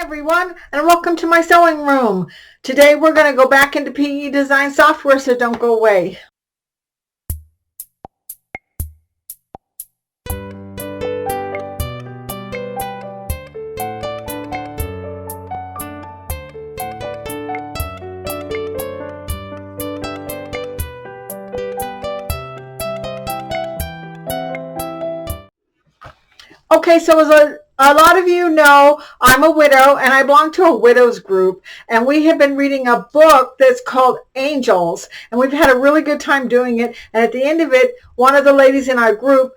Everyone, and welcome to my sewing room. Today we're going to go back into PE design software, so don't go away. Okay, so as a lot of you know, I'm a widow and I belong to a widows group, and we have been reading a book that's called Angels, and we've had a really good time doing it. And at the end of it, one of the ladies in our group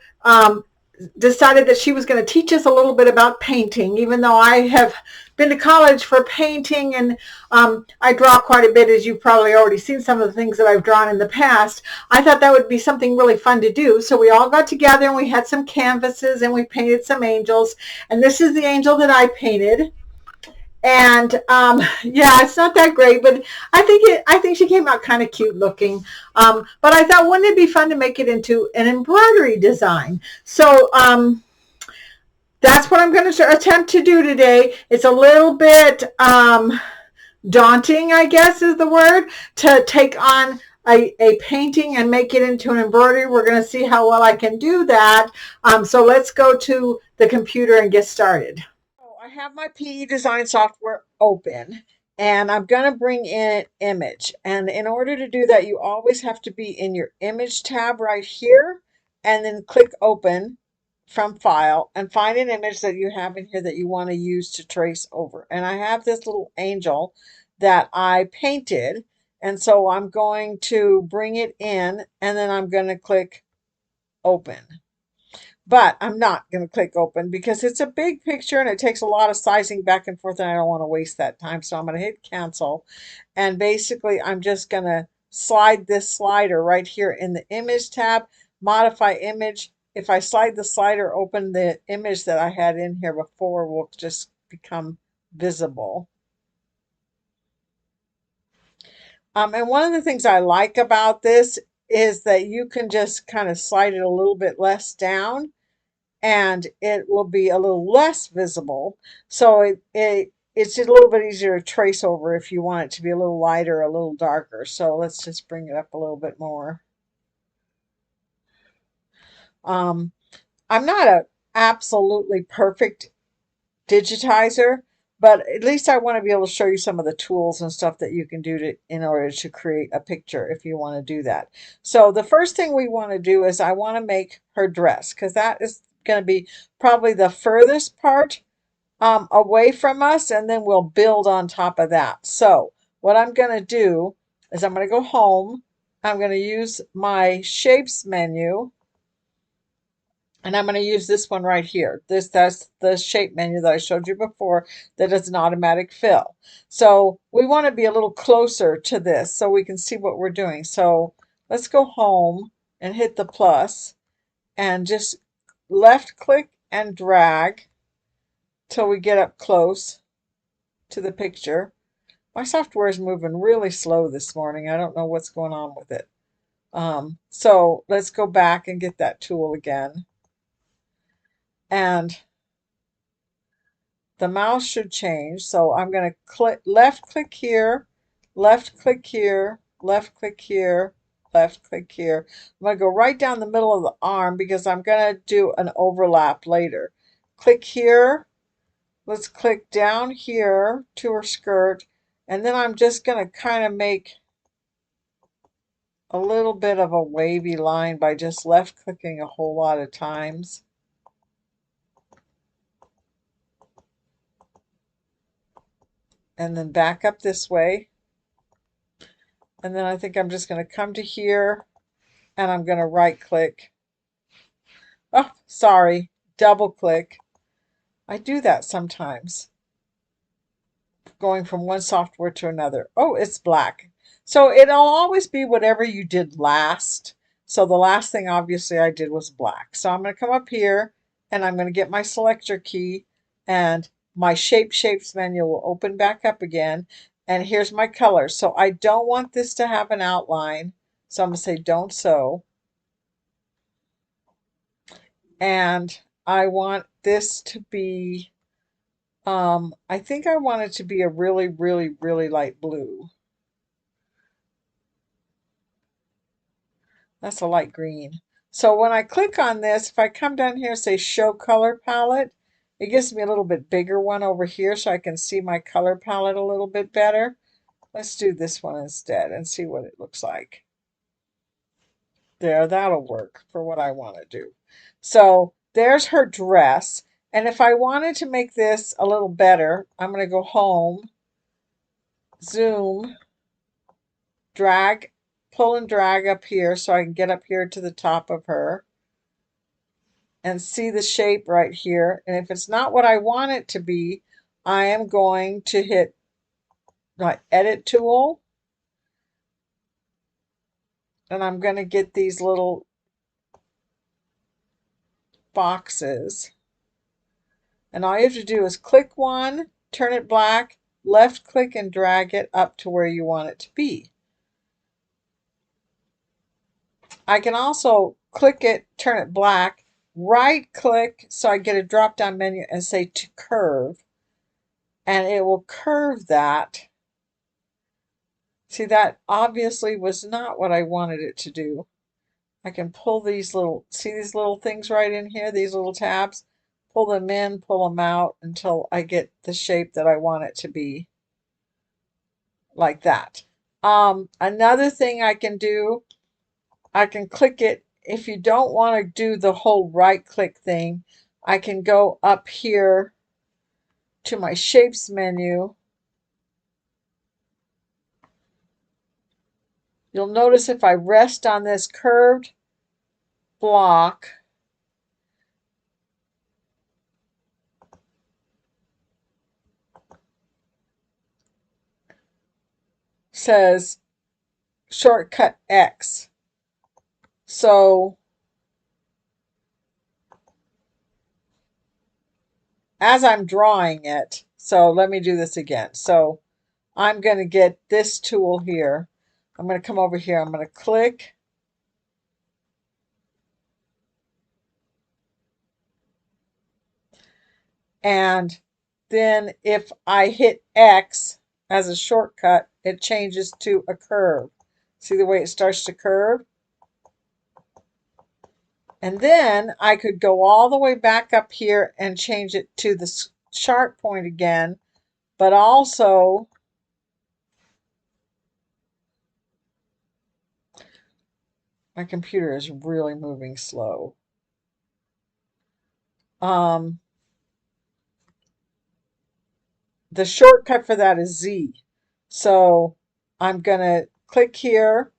decided that she was going to teach us a little bit about painting, even though I have been to college for painting, and I draw quite a bit, as you've probably already seen some of the things that I've drawn in the past. I thought that would be something really fun to do. So we all got together and we had some canvases and we painted some angels. And this is the angel that I painted. And yeah, it's not that great, but I think she came out kind of cute looking. But I thought, wouldn't it be fun to make it into an embroidery design? So that's what I'm going to attempt to do today. It's a little bit daunting, I guess is the word, to take on a painting and make it into an embroidery. We're going to see how well I can do that. So let's go to the computer and get started. I have my PE design software open, and I'm going to bring in an image. And in order to do that, you always have to be in your image tab right here, and then click open from file and find an image that you have in here that you want to use to trace over. And I have this little angel that I painted, and so I'm going to bring it in, and then I'm going to click open. But I'm not going to click open because it's a big picture and it takes a lot of sizing back and forth, and I don't want to waste that time. So I'm going to hit cancel, and basically I'm just going to slide this slider right here in the image tab, modify image. If I slide the slider open, the image that I had in here before will just become visible. And one of the things I like about this is that you can just kind of slide it a little bit less down, and it will be a little less visible. So it's just a little bit easier to trace over if you want it to be a little lighter, a little darker. So let's just bring it up a little bit more. Um, I'm not a absolutely perfect digitizer, but at least I want to be able to show you some of the tools and stuff that you can do in order to create a picture if you want to do that. So the first thing we want to do is I want to make her dress, because that is going to be probably the furthest part away from us, and then we'll build on top of that. So what I'm going to do is I'm going to go home. I'm going to use my shapes menu, and I'm going to use this one right here. That's the shape menu that I showed you before that is an automatic fill. So we want to be a little closer to this so we can see what we're doing. So let's go home and hit the plus and just left click and drag till we get up close to the picture. My software is moving really slow this morning. I don't know what's going on with it. So let's go back and get that tool again. And the mouse should change. So I'm going to left click here, left click here, left click here, left click here. I'm going to go right down the middle of the arm because I'm going to do an overlap later. Click here. Let's click down here to her skirt. And then I'm just going to kind of make a little bit of a wavy line by just left clicking a whole lot of times. And then back up this way. And then I think I'm just going to come to here and I'm going to right click. Oh, sorry, double click. I do that sometimes, going from one software to another. Oh, it's black. So it'll always be whatever you did last. So the last thing obviously I did was black. So I'm going to come up here and I'm going to get my selector key, and my shapes menu will open back up again. And here's my color. So I don't want this to have an outline. So I'm going to say don't sew. And I want this to be I think I want it to be a really, really, really light blue. That's a light green. So when I click on this, if I come down here and say show color palette, it gives me a little bit bigger one over here so I can see my color palette a little bit better. Let's do this one instead and see what it looks like. There, that'll work for what I want to do. So there's her dress. And if I wanted to make this a little better, I'm going to go home, zoom, drag, pull and drag up here so I can get up here to the top of her and see the shape right here. And if it's not what I want it to be, I am going to hit my edit tool and I'm going to get these little boxes. And all you have to do is click one, turn it black, left click and drag it up to where you want it to be. I can also click it, turn it black, right click so I get a drop down menu and say to curve. And it will curve that. See, that obviously was not what I wanted it to do. I can pull these little, see these little things right in here, these little tabs? Pull them in, pull them out until I get the shape that I want it to be, like that. Another thing I can do, I can click it. If you don't want to do the whole right click thing, I can go up here to my shapes menu. You'll notice if I rest on this curved block, says shortcut X. So as I'm drawing it, so let me do this again. So I'm going to get this tool here. I'm going to come over here. I'm going to click. And then if I hit X as a shortcut, it changes to a curve. See the way it starts to curve? And then I could go all the way back up here and change it to the sharp point again, but also my computer is really moving slow. The shortcut for that is Z. So I'm going to click here.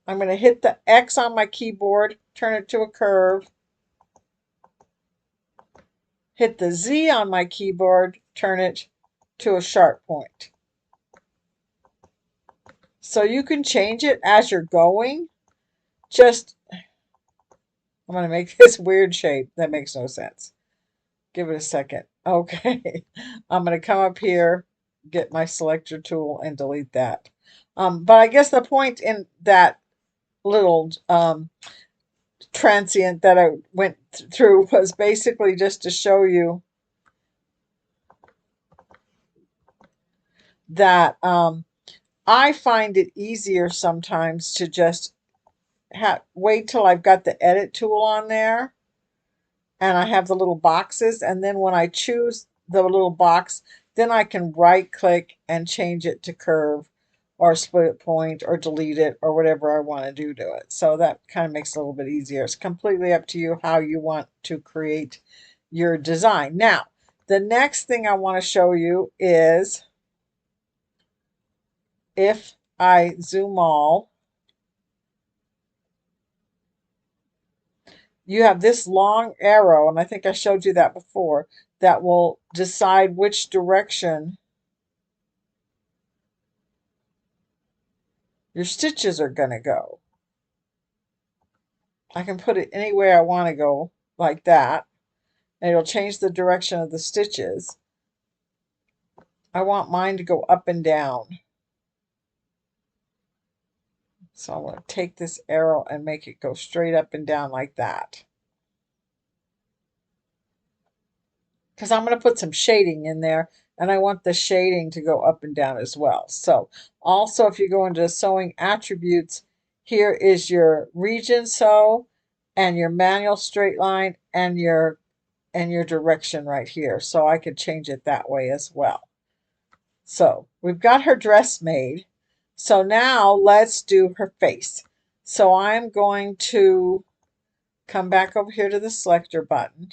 I'm going to hit the X on my keyboard, turn it to a curve. Hit the Z on my keyboard, turn it to a sharp point. So you can change it as you're going. Just, I'm going to make this weird shape. That makes no sense. Give it a second. Okay. I'm going to come up here, get my selector tool and delete that. But I guess the point in that little transient that I went through was basically just to show you that I find it easier sometimes to just wait till I've got the edit tool on there and I have the little boxes, and then when I choose the little box, then I can right click and change it to curve or split point or delete it or whatever I want to do to it. So that kind of makes it a little bit easier. It's completely up to you how you want to create your design. Now, the next thing I want to show you is if I zoom all, you have this long arrow, and I think I showed you that before, that will decide which direction your stitches are going to go. I can put it anywhere I want to go, like that, and it'll change the direction of the stitches. I want mine to go up and down. So I'm going to take this arrow and make it go straight up and down like that. because I'm going to put some shading in there, and I want the shading to go up and down as well. So also, if you go into sewing attributes, here is your region sew and your manual straight line and your direction right here. So I could change it that way as well. So we've got her dress made. So now let's do her face. So I'm going to come back over here to the selector button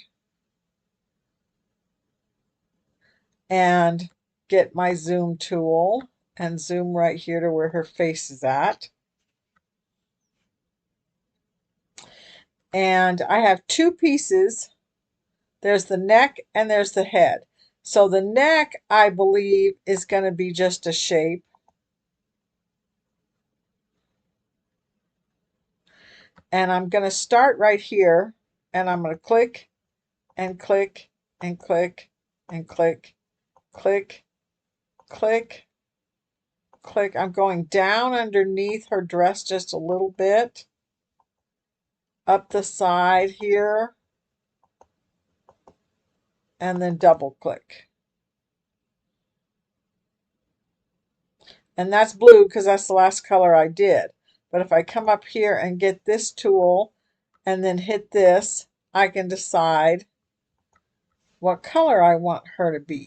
and get my zoom tool and zoom right here to where her face is at. And I have two pieces. There's the neck and there's the head. So the neck, I believe, is going to be just a shape. And I'm going to start right here, and I'm going to click and click and click and click, click, click, click. I'm going down underneath her dress just a little bit, up the side here, and then double click. And that's blue because that's the last color I did. But if I come up here and get this tool and then hit this, I can decide what color I want her to be.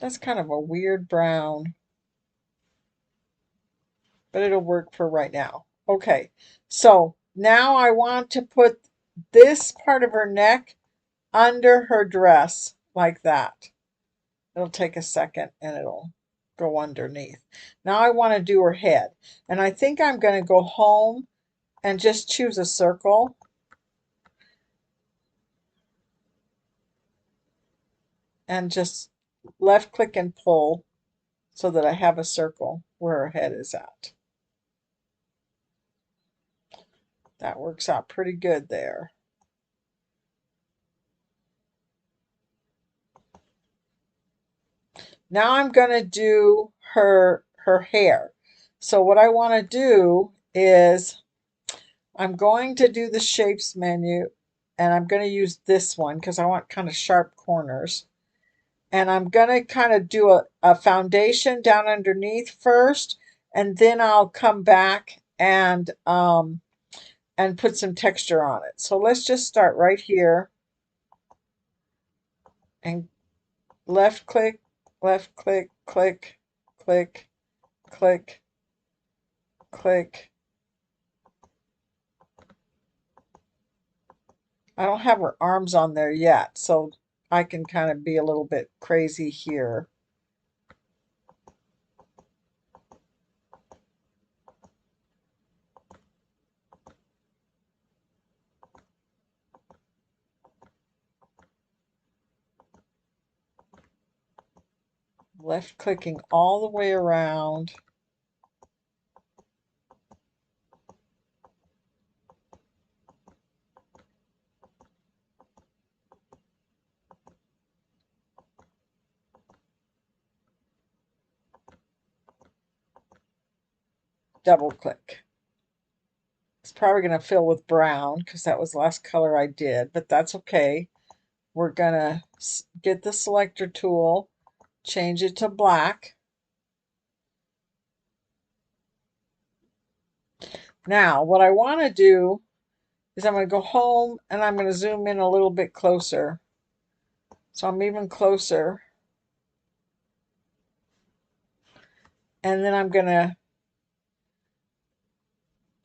That's kind of a weird brown, but it'll work for right now. Okay, so now I want to put this part of her neck under her dress like that. It'll take a second and it'll go underneath. Now I want to do her head. And I think I'm going to go home and just choose a circle. And just left click and pull so that I have a circle where her head is at. That works out pretty good there. Now I'm going to do her hair. So what I want to do is I'm going to do the shapes menu, and I'm going to use this one because I want kind of sharp corners. And I'm going to kind of do a foundation down underneath first, and then I'll come back and put some texture on it. So let's just start right here and left click, click, click, click, click. I don't have her arms on there yet, so I can kind of be a little bit crazy here. Left clicking all the way around. Double click. It's probably going to fill with brown because that was the last color I did, but that's okay. We're going to get the selector tool, change it to black. Now, what I want to do is I'm going to go home and I'm going to zoom in a little bit closer. So I'm even closer. And then I'm going to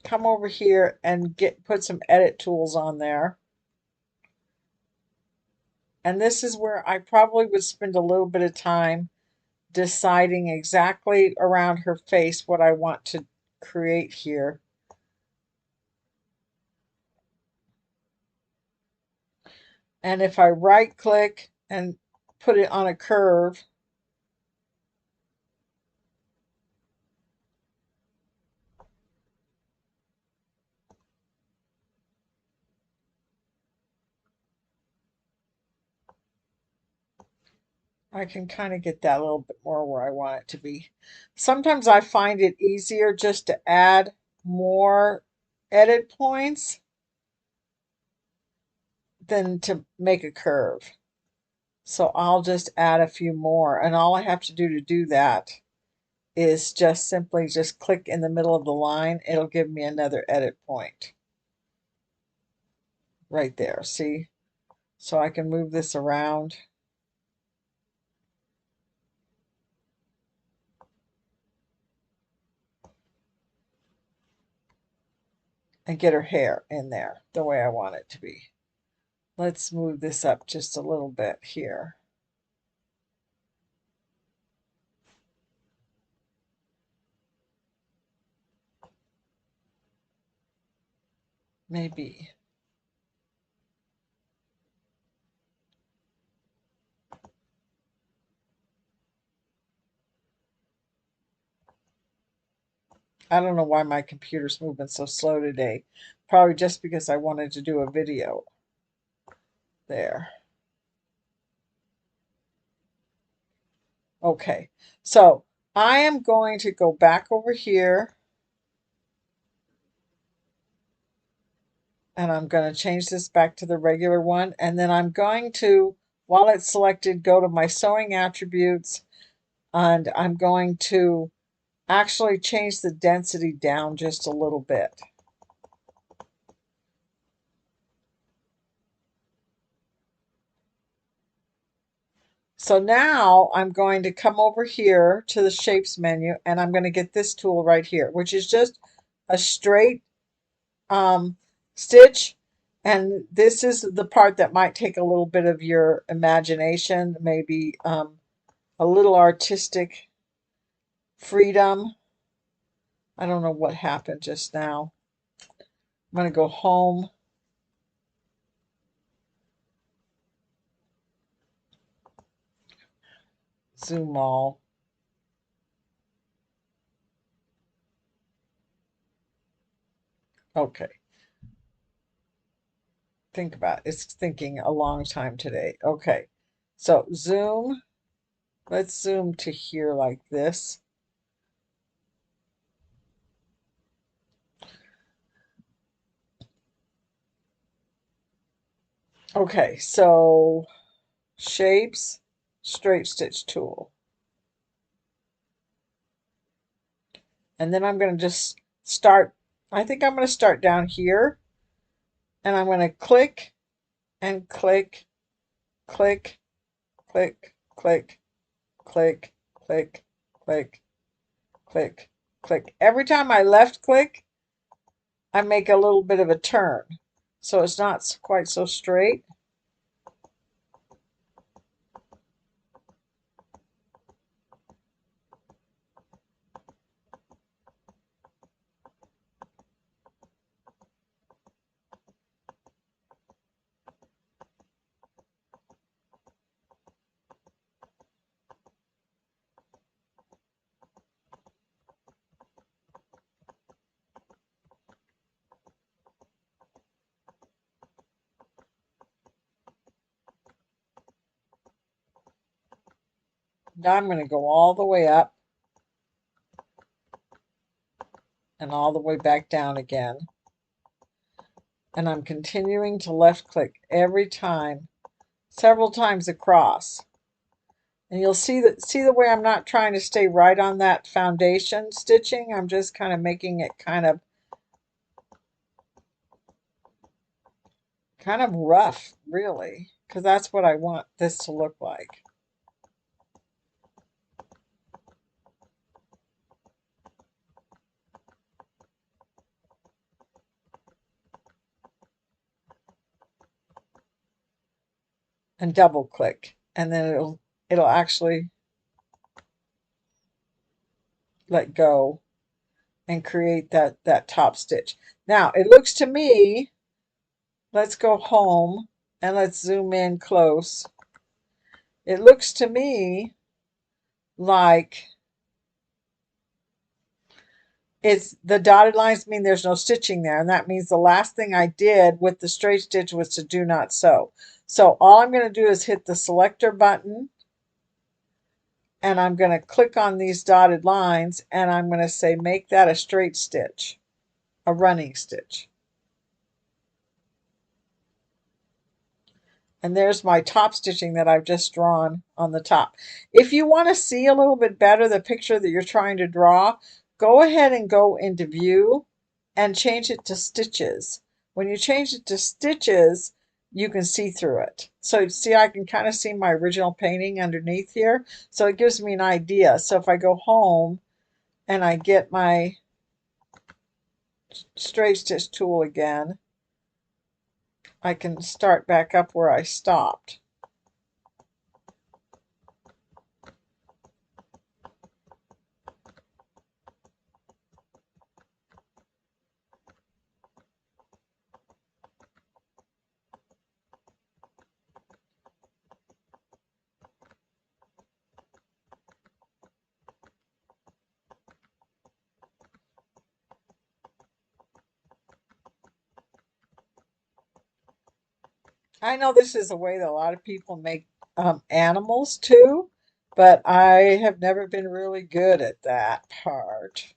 come over here and put some edit tools on there. And this is where I probably would spend a little bit of time deciding exactly around her face what I want to create here. And if I right click and put it on a curve, I can kind of get that a little bit more where I want it to be. Sometimes I find it easier just to add more edit points than to make a curve. So I'll just add a few more, and all I have to do that is just simply just click in the middle of the line. It'll give me another edit point right there. See? So I can move this around and get her hair in there the way I want it to be. Let's move this up just a little bit here. Maybe. I don't know why my computer's moving so slow today. Probably just because I wanted to do a video there. Okay, so I am going to go back over here and I'm going to change this back to the regular one. And then I'm going to, while it's selected, go to my sewing attributes, and I'm going to actually change the density down just a little bit. So now I'm going to come over here to the shapes menu, and I'm going to get this tool right here, which is just a straight stitch. And this is the part that might take a little bit of your imagination, maybe a little artistic freedom. I don't know what happened just now. I'm going to go home. Zoom all. Okay. Think about it. It's thinking a long time today. Okay. So zoom. Let's zoom to here like this. Okay, so shapes, straight stitch tool. And then I'm going to just start, I think I'm going to start down here, and I'm going to click and click, click, click, click, click, click, click, click, click. Every time I left click, I make a little bit of a turn. So it's not quite so straight. Now I'm going to go all the way up and all the way back down again. And I'm continuing to left click every time, several times across. And you'll see the way I'm not trying to stay right on that foundation stitching. I'm just kind of making it kind of rough, really, because that's what I want this to look like. And double click, and then it'll actually let go and create that top stitch. Now it looks to me, let's go home and let's zoom in close. It looks to me like it's the dotted lines mean there's no stitching there, and that means the last thing I did with the straight stitch was to do not sew. So all I'm going to do is hit the selector button, and I'm going to click on these dotted lines, and I'm going to say make that a straight stitch. a running stitch. And there's my top stitching that I've just drawn on the top. If you want to see a little bit better the picture that you're trying to draw, go ahead and go into view and change it to stitches. When you change it to stitches, you can see through it. So see, I can kind of see my original painting underneath here. So it gives me an idea. So if I go home and I get my straight stitch tool again, I can start back up where I stopped. I know this is a way that a lot of people make animals too, but I have never been really good at that part.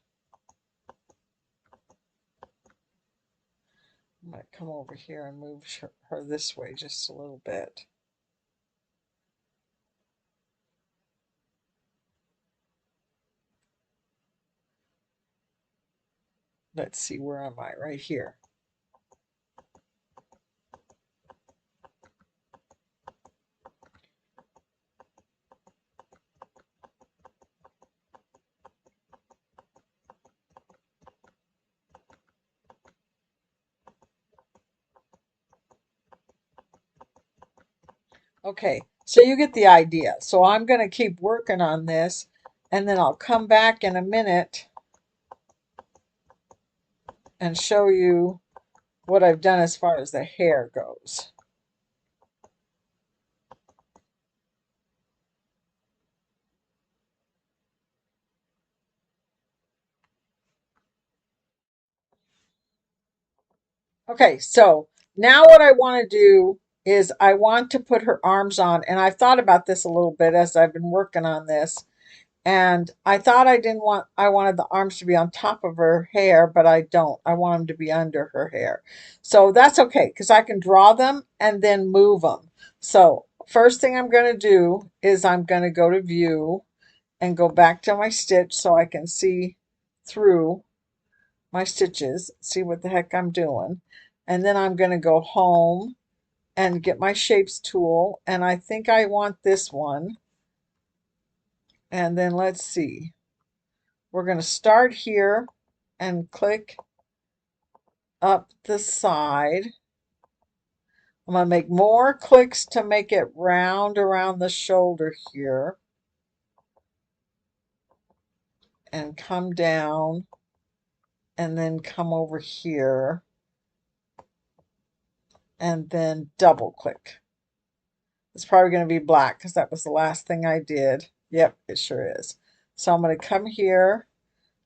I might come over here and move her this way just a little bit. Let's see, where am I? Right here. Okay, so you get the idea. So I'm going to keep working on this, and then I'll come back in a minute and show you what I've done as far as the hair goes. Okay, so now what I want to do is I want to put her arms on, and I've thought about this a little bit as I've been working on this. And I thought I wanted the arms to be on top of her hair, but I don't. I want them to be under her hair. So that's okay because I can draw them and then move them. So first thing I'm going to do is I'm going to go to view and go back to my stitch so I can see through my stitches, see what the heck I'm doing. And then I'm going to go home and get my shapes tool. And I think I want this one. And then let's see. We're going to start here and click up the side. I'm going to make more clicks to make it round around the shoulder here. And come down and then come over here and then double click. It's probably going to be black because that was the last thing I did. Yep, it sure is. So I'm going to come here.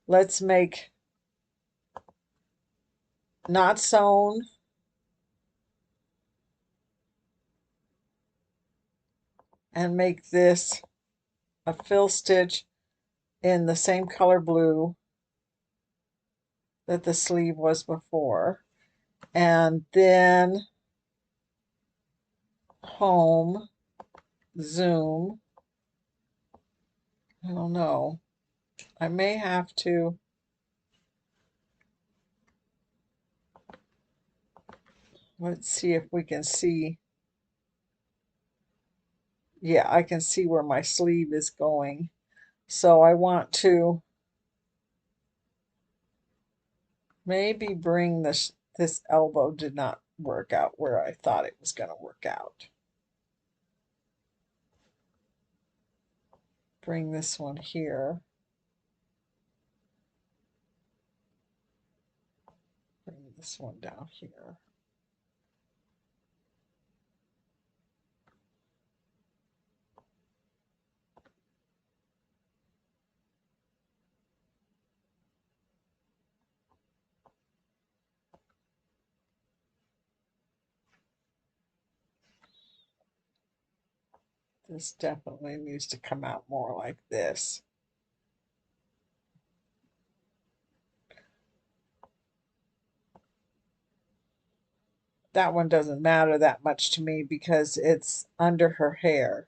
Let's make not sewn and make this a fill stitch in the same color blue that the sleeve was before. And then home, zoom. I don't know. I may have to. Let's see if we can see. Yeah, I can see where my sleeve is going. So I want to maybe bring this elbow did not work out where I thought it was going to work out. Bring this one here. Bring this one down here. This definitely needs to come out more like this. that one doesn't matter that much to me because it's under her hair.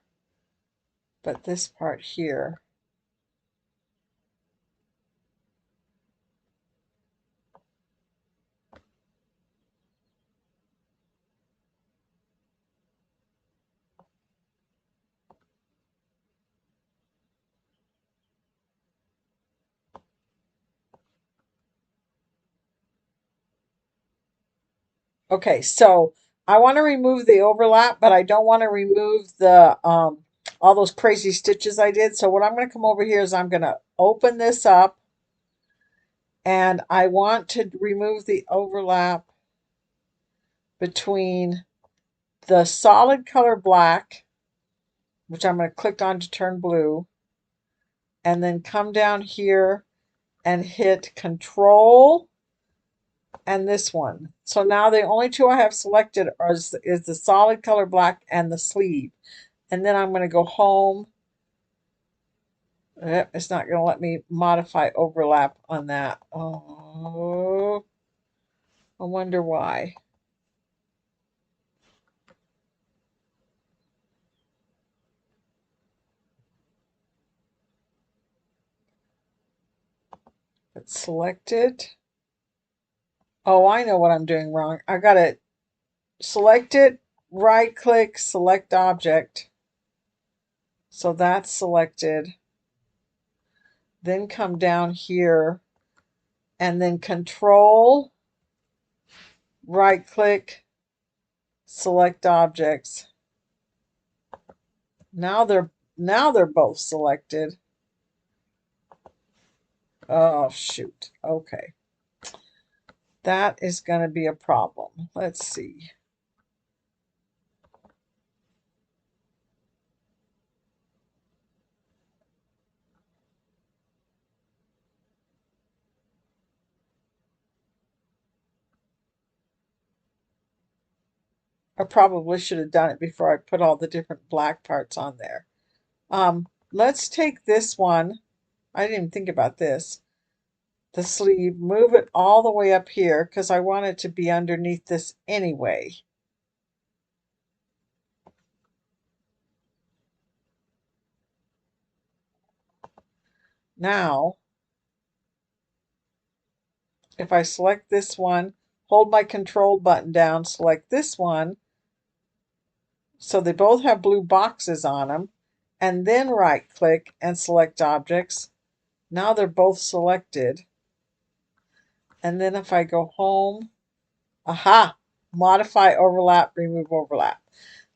But this part here, okay, so I want to remove the overlap, but I don't want to remove the all those crazy stitches I did. So what I'm going to come over here is I'm going to open this up, and I want to remove the overlap between the solid color black, which I'm going to click on to turn blue, and then come down here and hit Control and this one. So now the only two I have selected is the solid color black and the sleeve. And then I'm going to go home. It's not going to let me modify overlap on that. Oh, I wonder why. It's selected. Oh, I know what I'm doing wrong. I got to select it, right click, select object. So that's selected. Then come down here and then Control, right click, select objects. Now they're both selected. Oh shoot. Okay. That is going to be a problem. Let's see. I probably should have done it before I put all the different black parts on there. Let's take this one. I didn't even think about this. The sleeve, move it all the way up here because I want it to be underneath this anyway. Now, if I select this one, hold my control button down, select this one, so they both have blue boxes on them, and then right click and select objects. Now they're both selected. And then if I go home, aha, modify overlap, remove overlap.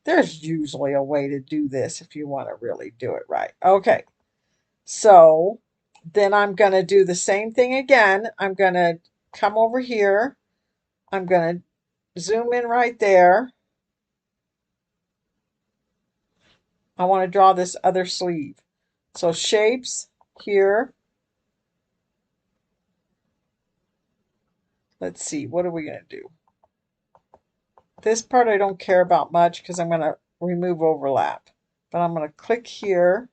There's usually a way to do this if you want to really do it right. Okay, so then I'm going to do the same thing again. I'm going to come over here. I'm going to zoom in right there. I want to draw this other sleeve. So shapes here. Let's see, what are we going to do? This part I don't care about much because I'm going to remove overlap. But I'm going to click here,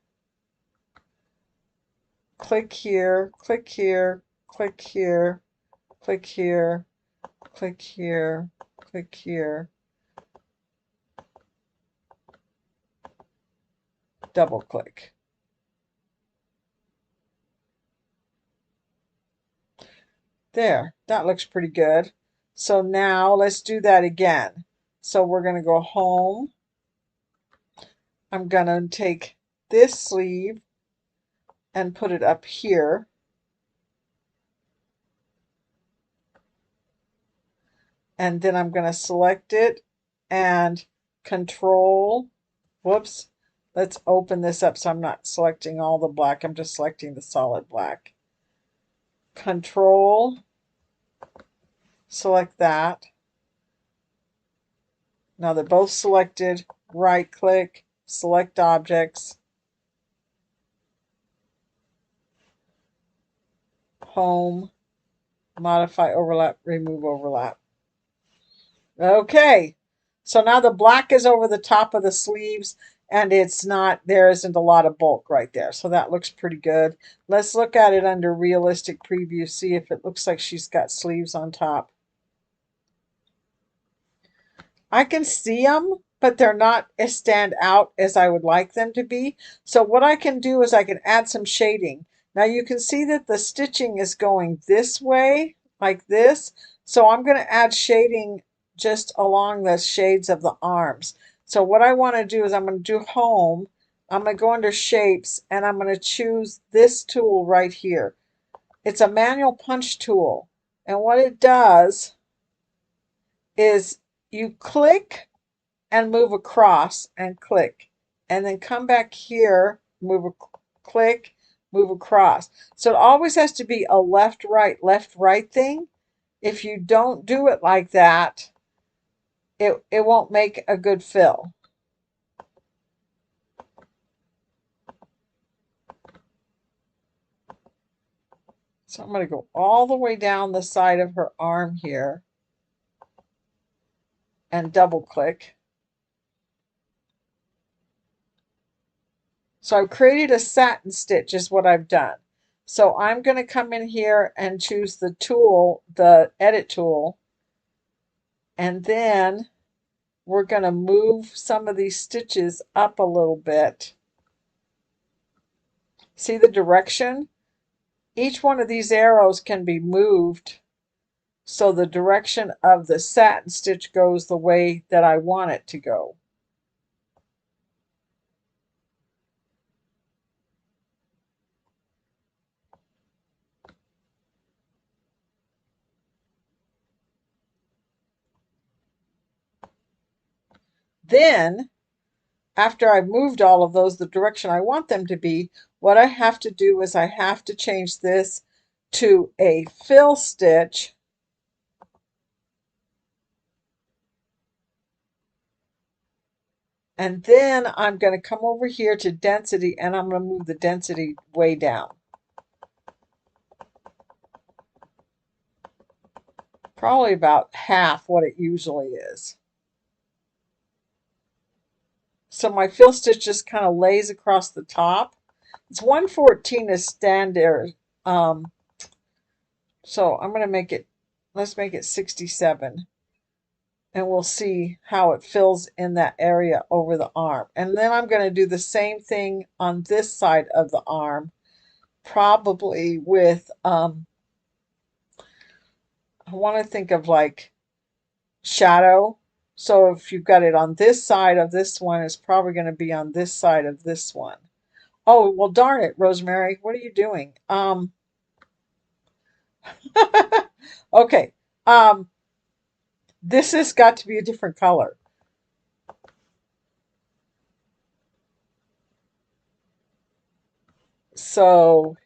click here, click here, click here, click here, click here, click here, double click. There, that looks pretty good. So now let's do that again. So we're going to go home. I'm going to take this sleeve and put it up here. And then I'm going to select it and Control, whoops, let's open this up so I'm not selecting all the black, I'm just selecting the solid black. Control, select that. Now they're both selected, right click, select objects, home, modify overlap, remove overlap. Okay, so now the black is over the top of the sleeves and there isn't a lot of bulk right there. So that looks pretty good. Let's look at it under realistic preview, see if it looks like she's got sleeves on top. I can see them, but they're not as stand out as I would like them to be. So what I can do is I can add some shading. Now you can see that the stitching is going this way, like this. So I'm going to add shading just along the shades of the arms. So what I want to do is I'm going to do home. I'm going to go under shapes and I'm going to choose this tool right here. It's a manual punch tool. And what it does is you click and move across and click, and then come back here, click, move across. So it always has to be a left right thing. If you don't do it like that, it won't make a good fill. So I'm going to go all the way down the side of her arm here and double click. So I've created a satin stitch is what I've done. So I'm going to come in here and choose the tool, the edit tool, and then we're going to move some of these stitches up a little bit. See the direction? Each one of these arrows can be moved so the direction of the satin stitch goes the way that I want it to go. Then, after I've moved all of those the direction I want them to be, what I have to do is I have to change this to a fill stitch. And then I'm going to come over here to density and I'm going to move the density way down. Probably about half what it usually is. So my fill stitch just kind of lays across the top. It's 114 is standard. So I'm going to make it, let's make it 67. And we'll see how it fills in that area over the arm. And then I'm going to do the same thing on this side of the arm, probably with, I want to think of like shadow. So if you've got it on this side of this one, it's probably going to be on this side of this one. Oh, well, darn it, Rosemary, what are you doing? Okay. This has got to be a different color. So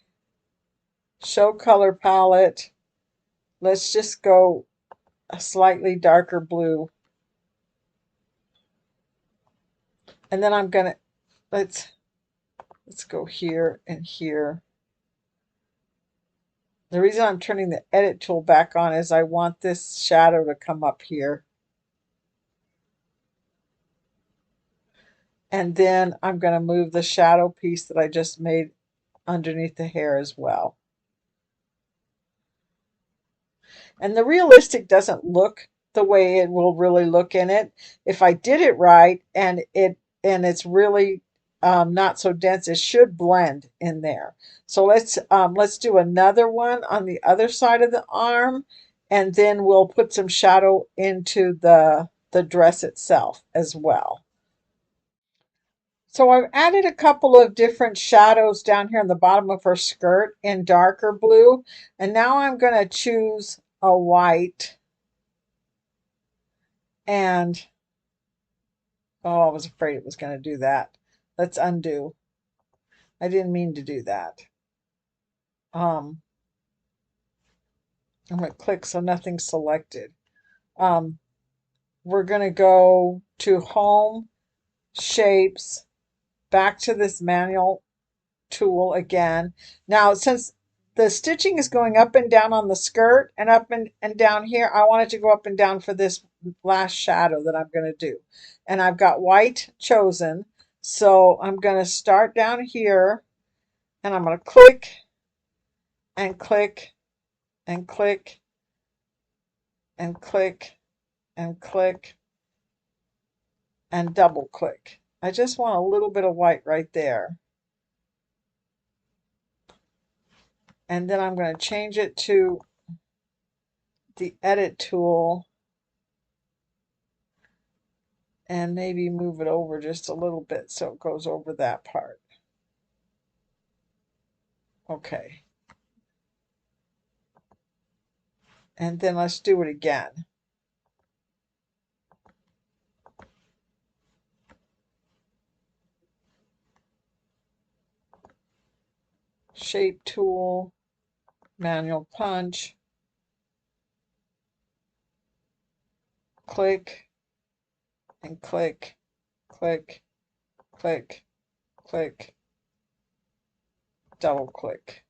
show color palette. Let's just go a slightly darker blue. And then I'm gonna let's go here and here. The reason I'm turning the edit tool back on is I want this shadow to come up here. And then I'm going to move the shadow piece that I just made underneath the hair as well. And the realistic doesn't look the way it will really look in it. If I did it right and it's really not so dense, it should blend in there. So let's do another one on the other side of the arm, and then we'll put some shadow into the dress itself as well. So I've added a couple of different shadows down here on the bottom of her skirt in darker blue. And now I'm going to choose a white. And, oh, I was afraid it was going to do that. Let's undo. I didn't mean to do that. I'm going to click so nothing's selected. We're going to go to Home, Shapes, back to this manual tool again. Now, since the stitching is going up and down on the skirt and up and down here, I want it to go up and down for this last shadow that I'm going to do. And I've got white chosen. So I'm going to start down here and I'm going to click and click and click and click and click and double click. I just want a little bit of white right there. And then I'm going to change it to the edit tool and maybe move it over just a little bit so it goes over that part. Okay. And then let's do it again. Shape tool, manual punch, click and click, click, click, click, double click.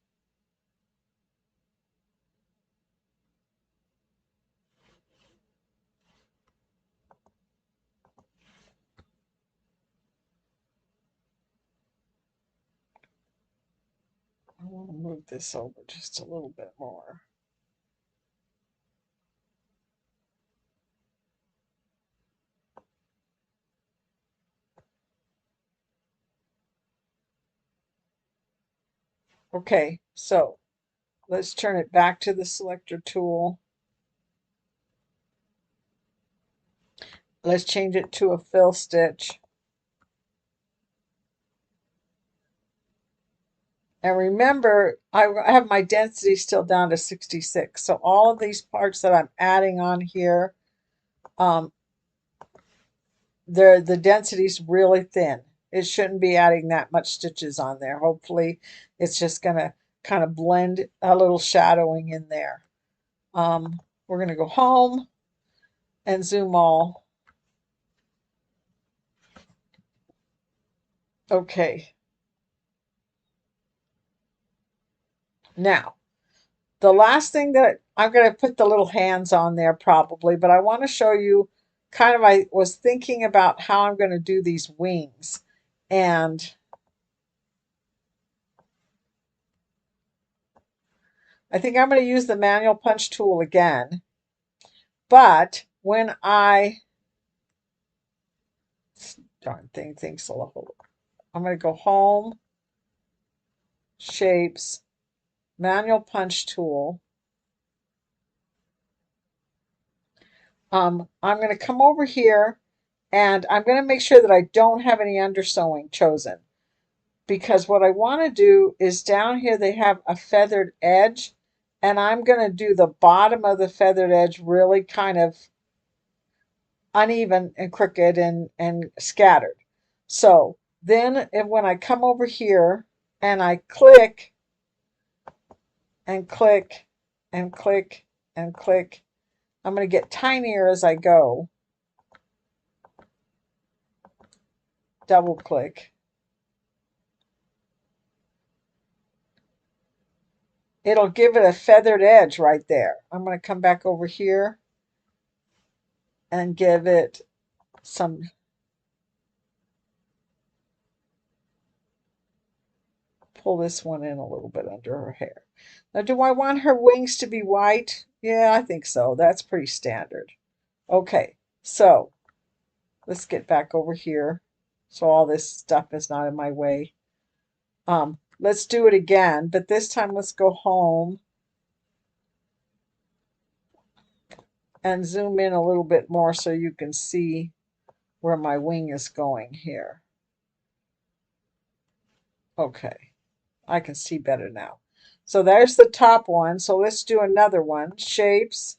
I want to move this over just a little bit more. Okay, so let's turn it back to the selector tool. Let's change it to a fill stitch. And remember, I have my density still down to 66. So all of these parts that I'm adding on here, the density's really thin. It shouldn't be adding that much stitches on there. Hopefully, it's just going to kind of blend a little shadowing in there. We're going to go home and zoom all. Okay. Now, the last thing that I'm going to put the little hands on there probably, but I want to show you kind of, I was thinking about how I'm going to do these wings. And I think I'm going to use the manual punch tool again. But when darn thing thinks a little, I'm going to go home, shapes, manual punch tool. I'm going to come over here and I'm going to make sure that I don't have any undersewing chosen, because what I want to do is down here they have a feathered edge, and I'm going to do the bottom of the feathered edge really kind of uneven and crooked and scattered. So then when I come over here and I click and click and click and click, I'm going to get tinier as I go. Double click. It'll give it a feathered edge right there. I'm going to come back over here and give it some, pull this one in a little bit under her hair. Now, do I want her wings to be white? Yeah, I think so. That's pretty standard. Okay, so let's get back over here so all this stuff is not in my way. Let's do it again, but this time let's go home and zoom in a little bit more so you can see where my wing is going here. Okay, I can see better now. So there's the top one. So let's do another one. Shapes,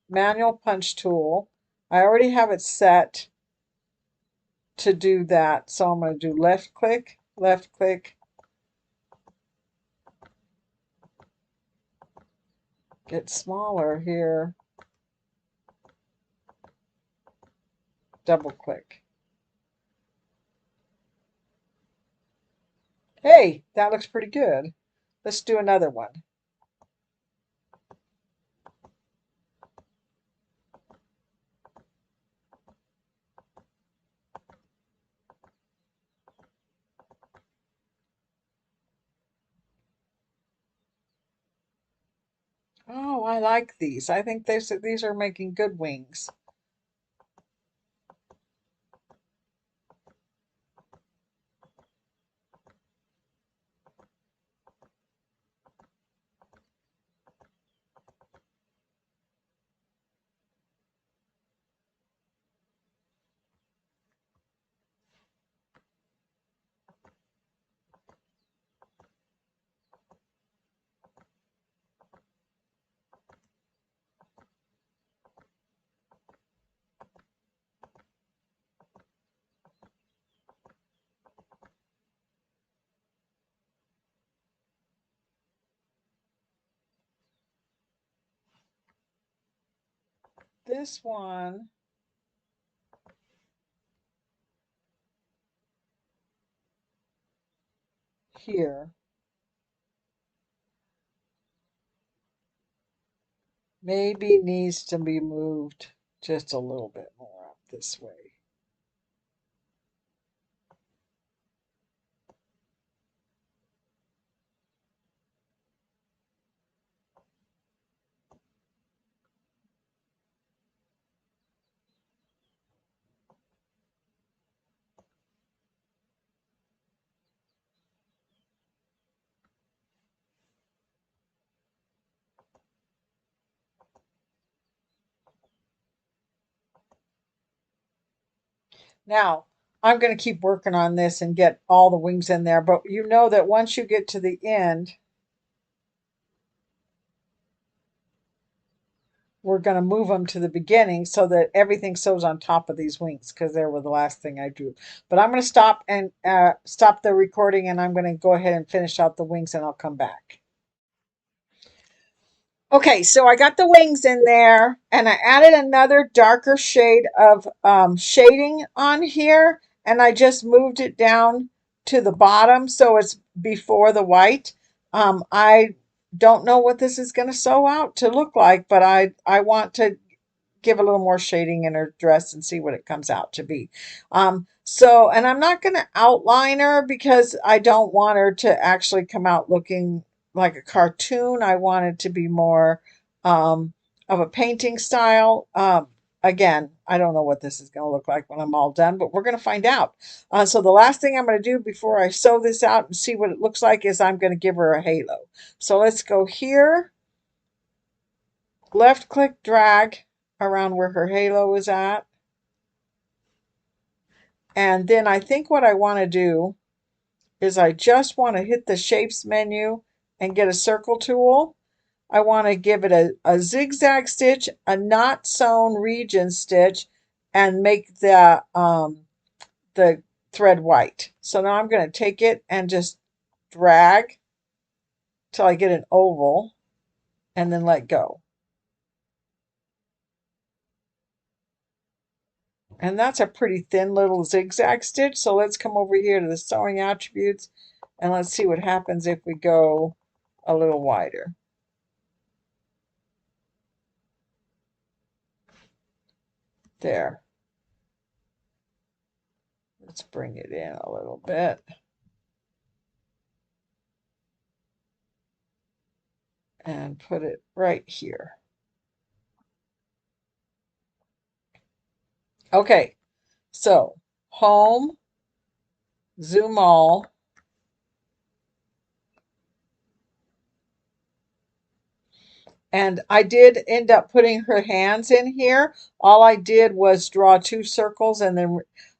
manual punch tool. I already have it set to do that. So I'm going to do left click, get smaller here, double click. Hey, that looks pretty good. Let's do another one. Oh, I like these. I think these are making good wings. This one here maybe needs to be moved just a little bit more up this way. Now, I'm going to keep working on this and get all the wings in there, but you know that once you get to the end, we're going to move them to the beginning so that everything sews on top of these wings because they were the last thing I drew. But I'm going to stop and stop the recording, and I'm going to go ahead and finish out the wings, and I'll come back. Okay, so I got the wings in there, and I added another darker shade of shading on here, and I just moved it down to the bottom so it's before the white. I don't know what this is going to sew out to look like, but I want to give a little more shading in her dress and see what it comes out to be. And I'm not going to outline her because I don't want her to actually come out looking like a cartoon. I want it to be more of a painting style. Again, I don't know what this is going to look like when I'm all done, but we're going to find out. So the last thing I'm going to do before I sew this out and see what it looks like is I'm going to give her a halo. So let's go here, left click, drag around where her halo is at. And then I think what I want to do is I just want to hit the shapes menu and get a circle tool. I want to give it a zigzag stitch, a not sewn region stitch, and make the thread white. So now I'm going to take it and just drag till I get an oval and then let go. And that's a pretty thin little zigzag stitch. So let's come over here to the sewing attributes and let's see what happens if we go a little wider. There. Let's bring it in a little bit. And put it right here. Okay, so home, zoom all, and I did end up putting her hands in here. All I did was draw two circles and then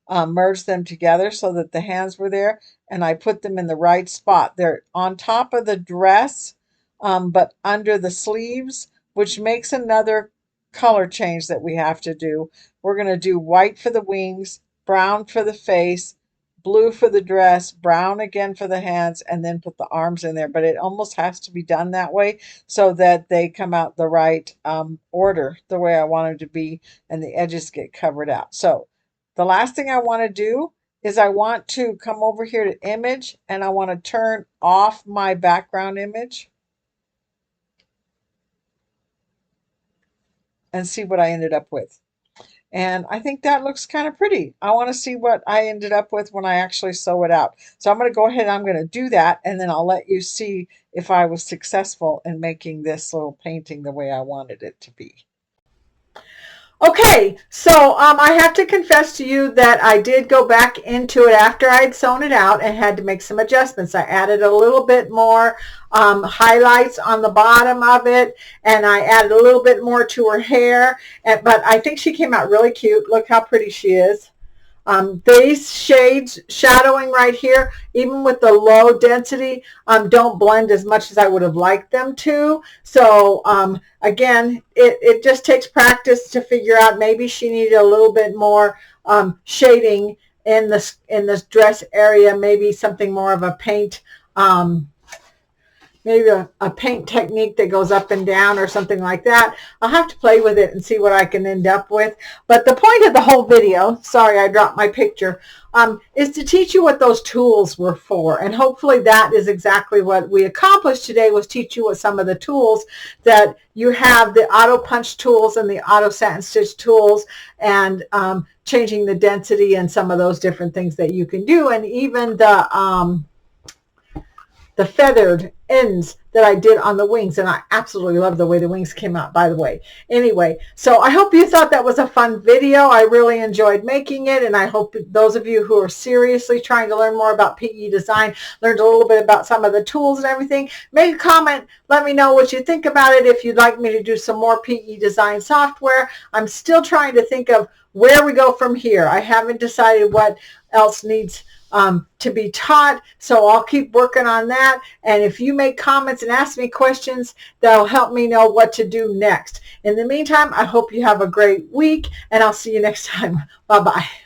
merge them together so that the hands were there, and I put them in the right spot. They're on top of the dress, but under the sleeves, which makes another color change that we have to do. We're going to do white for the wings, brown for the face, blue for the dress, brown again for the hands, and then put the arms in there. But it almost has to be done that way so that they come out the right order, the way I want them to be, and the edges get covered out. So the last thing I want to do is I want to come over here to image, and I want to turn off my background image and see what I ended up with. And I think that looks kind of pretty. I want to see what I ended up with when I actually sew it out. So I'm going to go ahead and I'm going to do that, and then I'll let you see if I was successful in making this little painting the way I wanted it to be. Okay, so I have to confess to you that I did go back into it after I'd sewn it out and had to make some adjustments. I added a little bit more highlights on the bottom of it, and I added a little bit more to her hair, but I think she came out really cute. Look how pretty she is. These shades shadowing right here, even with the low density, don't blend as much as I would have liked them to. So again, it just takes practice to figure out. Maybe she needed a little bit more shading in this dress area, maybe something more of a paint maybe a paint technique that goes up and down or something like that. I'll have to play with it and see what I can end up with. But the point of the whole video, sorry I dropped my picture, is to teach you what those tools were for. And hopefully that is exactly what we accomplished today, was teach you what some of the tools that you have, the auto punch tools and the auto satin stitch tools, and changing the density and some of those different things that you can do. And even the feathered ends that I did on the wings, and I absolutely love the way the wings came out, by the way. Anyway, so I hope you thought that was a fun video. I really enjoyed making it, and I hope those of you who are seriously trying to learn more about PE design learned a little bit about some of the tools and everything. Make a comment. Let me know what you think about it. If you'd like me to do some more PE design software, I'm still trying to think of where we go from here. I haven't decided what else needs to be taught, so I'll keep working on that. And if you make comments and ask me questions, that'll help me know what to do next. In the meantime, I hope you have a great week, and I'll see you next time. Bye-bye.